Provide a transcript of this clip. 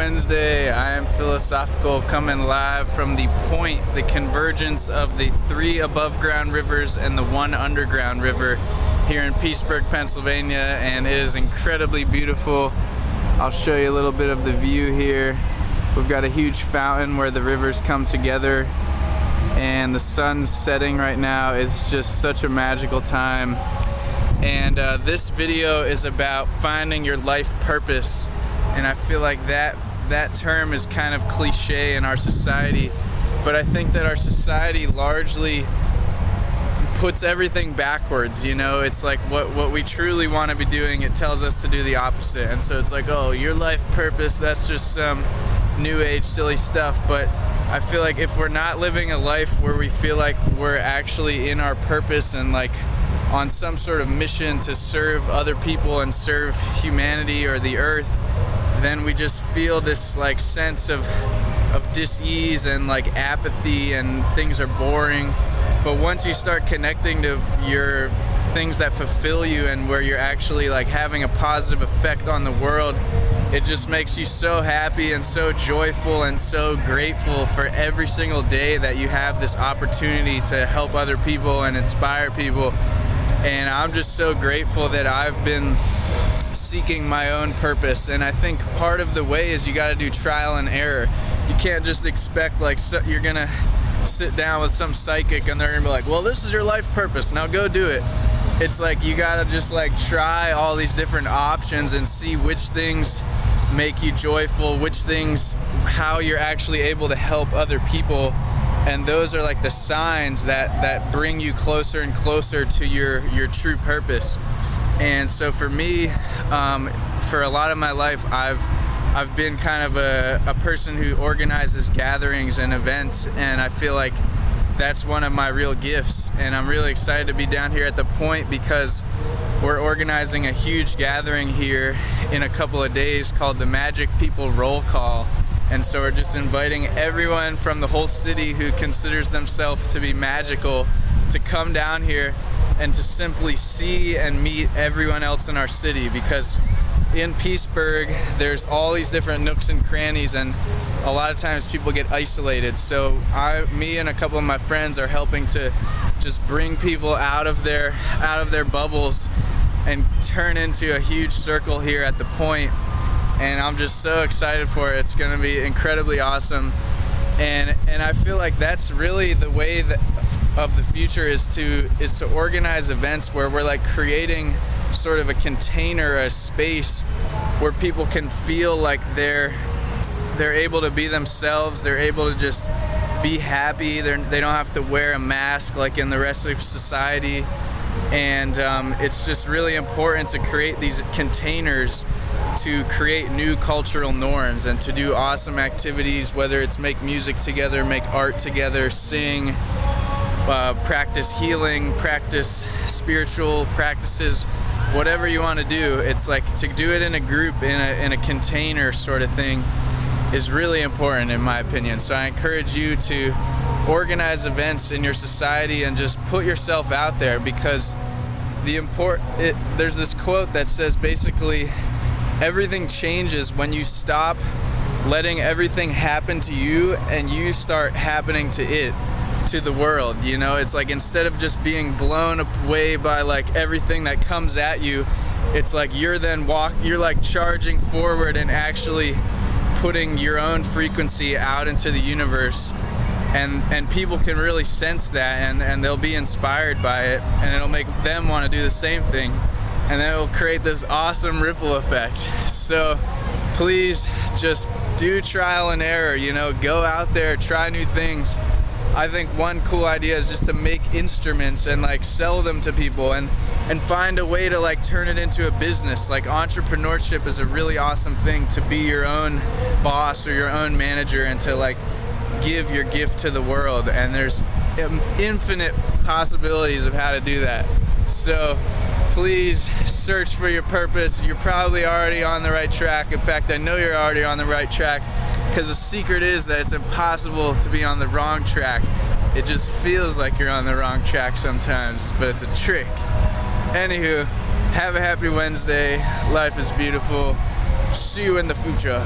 Wednesday. I am Philosophical, coming live from the point, the convergence of the 3 above ground rivers and the 1 underground river here in Peaceburg, Pennsylvania, and it is incredibly beautiful. I'll show you a little bit of the view here. We've got a huge fountain where the rivers come together, and the sun's setting right now. It's just such a magical time. And this video is about finding your life purpose. And I feel like that term is kind of cliche in our society, but I think that our society largely puts everything backwards. You know, it's like what we truly want to be doing, it tells us to do the opposite. And so it's like, oh, your life purpose, that's just some new age silly stuff. But I feel like if we're not living a life where we feel like we're actually in our purpose and like on some sort of mission to serve other people and serve humanity or the earth, then we just feel this like sense of dis-ease and like apathy, and things are boring. But once you start connecting to your things that fulfill you and where you're actually like having a positive effect on the world, it just makes you so happy and so joyful and so grateful for every single day that you have this opportunity to help other people and inspire people. And I'm just so grateful that I've been seeking my own purpose. And I think part of the way is you got to do trial and error. You can't just expect like you're gonna sit down with some psychic and they're gonna be like, well, this is your life purpose, now go do it. It's like you gotta just like try all these different options and see which things make you joyful, which things, how you're actually able to help other people. And those are like the signs that bring you closer and closer to your true purpose. And so for me, for a lot of my life, I've been kind of a person who organizes gatherings and events, and I feel like that's one of my real gifts. And I'm really excited to be down here at the point because we're organizing a huge gathering here in a couple of days called the Magic People Roll Call. And so we're just inviting everyone from the whole city who considers themselves to be magical to come down here and to simply see and meet everyone else in our city, because in Peaceburg there's all these different nooks and crannies, and a lot of times people get isolated. So me and a couple of my friends are helping to just bring people out of their bubbles and turn into a huge circle here at the point. And I'm just so excited for it. It's going to be incredibly awesome. And I feel like that's really the way of the future is to organize events where we're like creating sort of a container, a space where people can feel like they're able to be themselves, they're able to just be happy, they don't have to wear a mask like in the rest of society. And it's just really important to create these containers to create new cultural norms and to do awesome activities, whether it's make music together, make art together, sing, practice healing, practice spiritual practices, whatever you want to do. It's like to do it in a group, in a container sort of thing is really important in my opinion. So I encourage you to organize events in your society and just put yourself out there, because there's this quote that says basically everything changes when you stop letting everything happen to you and you start happening to it, to the world. You know, it's like instead of just being blown away by like everything that comes at you, it's like you're like charging forward and actually putting your own frequency out into the universe. And people can really sense that, and they'll be inspired by it, and it'll make them want to do the same thing, and then it'll create this awesome ripple effect. So please just do trial and error, you know, go out there, try new things. I think one cool idea is just to make instruments and like sell them to people and find a way to like turn it into a business. Like entrepreneurship is a really awesome thing, to be your own boss or your own manager and to like give your gift to the world. And there's infinite possibilities of how to do that. So please search for your purpose. You're probably already on the right track. In fact, I know you're already on the right track, because the secret is that it's impossible to be on the wrong track. It just feels like you're on the wrong track sometimes, but it's a trick. Anywho, have a happy Wednesday. Life is beautiful. See you in the future.